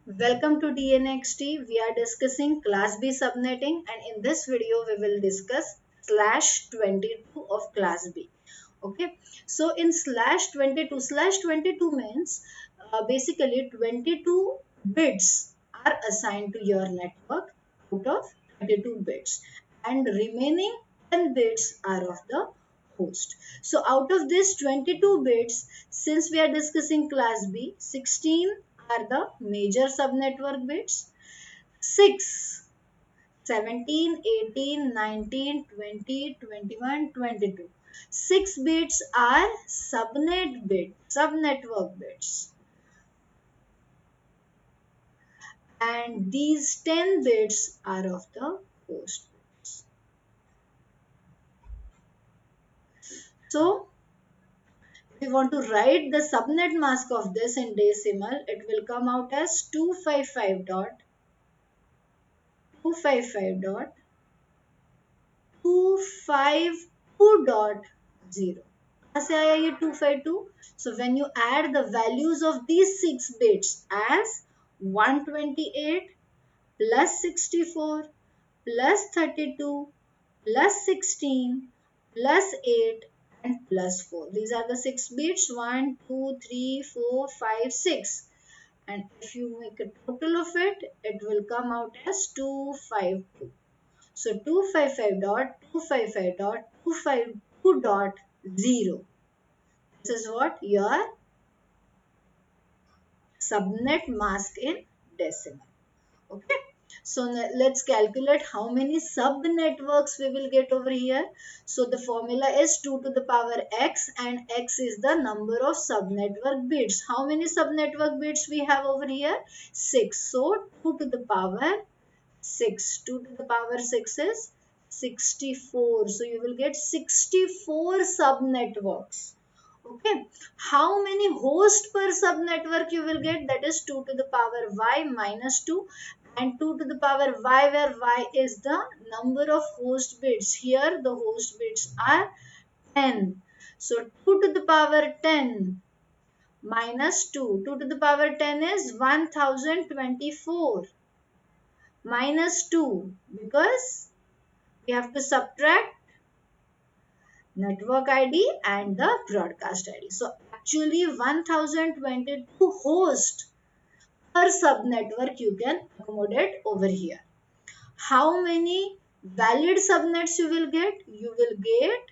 Welcome to DNXT. We are discussing Class B subnetting, and in this video we will discuss /22 of Class B. Okay, so in /22 means basically 22 bits are assigned to your network out of 32 bits, and remaining 10 bits are of the host. So out of this 22 bits, since we are discussing Class B, 16 are the major subnetwork bits, 6, 17, 18, 19, 20, 21, 22. 6 bits are subnetwork bits, and these 10 bits are of the host bits. So if you want to write the subnet mask of this in decimal, it will come out as 255.252.252.0. कहाँ से आया ये 252? So when you add the values of these 6 bits as 128 plus 64 plus 32 plus 16 plus 8 and plus 4. These are the 6 bits: 1, 2, 3, 4, 5, 6. And if you make a total of it, it will come out as 252. So 255.255.252.0. This is what your subnet mask in decimal. Okay. So let's calculate how many sub networks we will get over here. So the formula is 2 to the power x, and x is the number of sub network bits. How many sub network bits we have over here? 6. So 2 to the power 6. 2 to the power 6 is 64. So you will get 64 sub networks. Okay. How many hosts per sub network you will get? That is 2 to the power y minus 2, and 2 to the power y, where y is the number of host bits. Here the host bits are 10. So 2 to the power 10 minus 2. 2 to the power 10 is 1024 minus 2, because we have to subtract network ID and the broadcast ID. So actually 1022 hosts per subnetwork you can accommodate over here. How many valid subnets you will get? You will get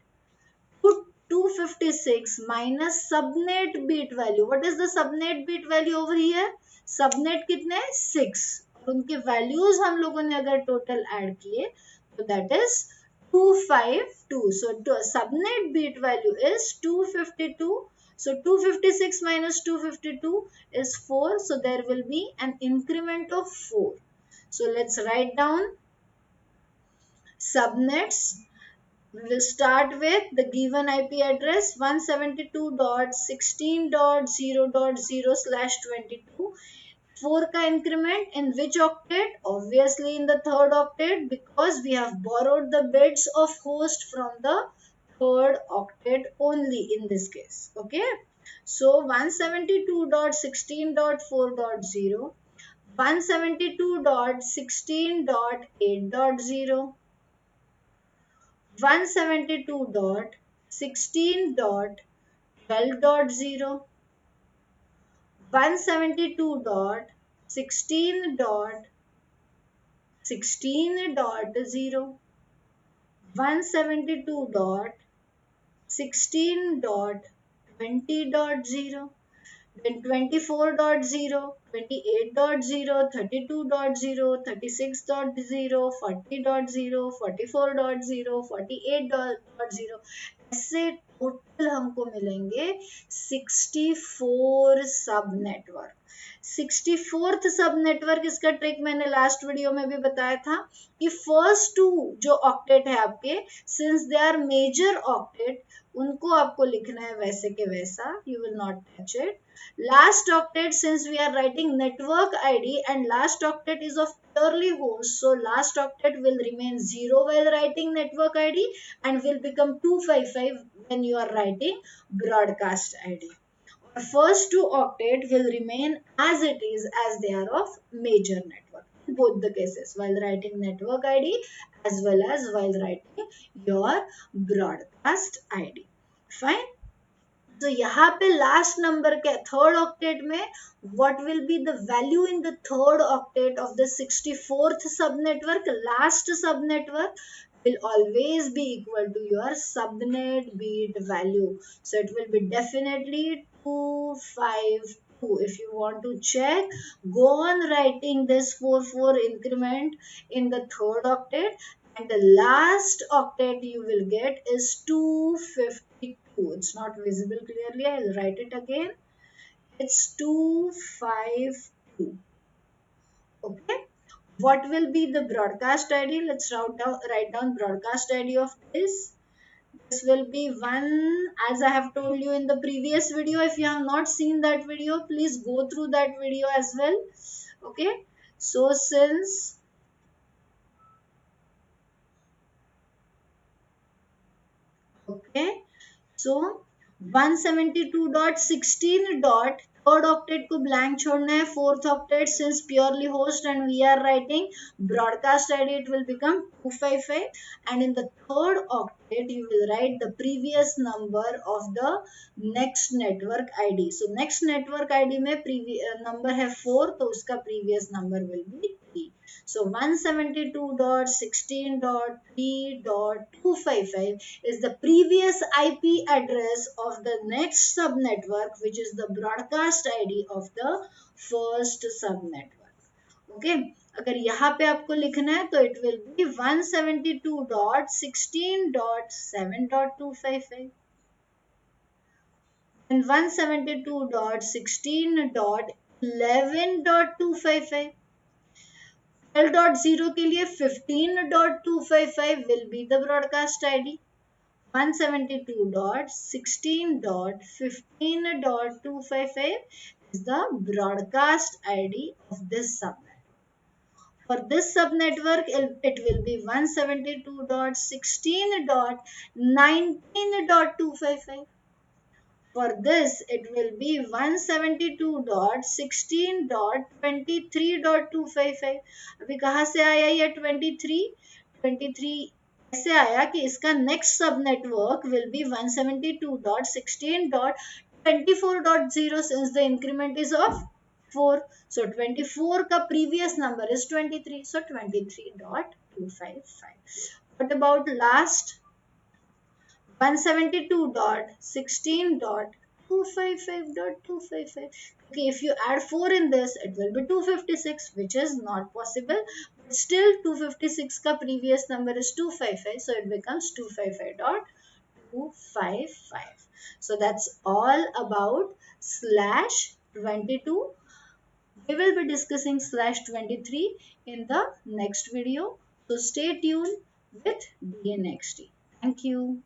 256 minus subnet bit value. What is the subnet bit value over here? Subnet कितने 6, और उनके values हम लोगों ने अगर total add किए तो that is 252. So subnet bit value is 252. So 256 minus 252 is 4. So there will be an increment of 4. So let's write down subnets. We will start with the given IP address 172.16.0.0/22. 4 का increment in which octet? Obviously in the third octet, because we have borrowed the bits of host from the third octet only in this case. Okay. So 172.16.4.0, 172.16.8.0, 172.16.12.0, 172.16.16.0, 172.16.20.0, then 24.0, 28.0, 32.0, 36.0, 40.0, 44.0, 48.0, ऐसे total हमको मिलेंगे 64 सब network. 64th सब network, इसका trick मैंने last video में भी बताया था कि फर्स्ट 2 जो ऑक्टेट है आपके, since they are major octet, उनको आपको लिखना है वैसे के वैसा. You will not touch it. Last octet, since we are writing network ID and last octet is of purely host, so last octet will remain 0 while writing network ID and will become 255 when you are writing broadcast ID. The first two octet will remain as it is as they are of major network in both the cases, while writing network ID as well as while writing your broadcast ID. Fine. तो यहाँ पे last number क्या third octet में what will be the value in the third octet of the 64th सब network last सब network will always be equal to your subnet bit value, so it will be definitely 252. If you want to check, go on writing this 44 increment in the third octet, and the last octet you will get is 252. It's not visible clearly, I'll write it again. It's 252. Okay, what will be the broadcast ID? Let's write down broadcast ID of this. This will be one, as I have told you in the previous video. If you have not seen that video, please go through that video as well. Okay, so since okay, so 172.16 dot third octet को blank छोड़ना है, fourth octet since purely host and we are writing broadcast ID, it will become 255, and in the third octet you will write the previous number of the next network ID. So next network ID में number है 4, तो उसका previous number will be 3. So 172.16.3.255 is the previous IP address of the next subnetwork, which is the broadcast ID of the first subnetwork. Okay, अगर यहाँ पे आपको लिखना है तो it will be 172.16.7.255 and 172.16.11.255. 12.0 के लिए 15.255 will be the broadcast ID. 172.16.15.255 is the broadcast ID of this subnet. For this subnetwork, it will be 172.16.19.255. For this, it will be 172.16.23.255. अभी कहाँ से आया ये 23 ऐसे आया कि इसका नेक्स्ट सब network will be 172.16.24.0 since the increment is of 4. So 24 का previous number is 23. So 23.255. What about last? 172.16.255.255. Okay, if you add 4 in this, it will be 256, which is not possible. But still, 256 ka previous number is 255, so it becomes 255.255. So that's all about slash 22. We will be discussing slash 23 in the next video. So stay tuned with DNXT. Thank you.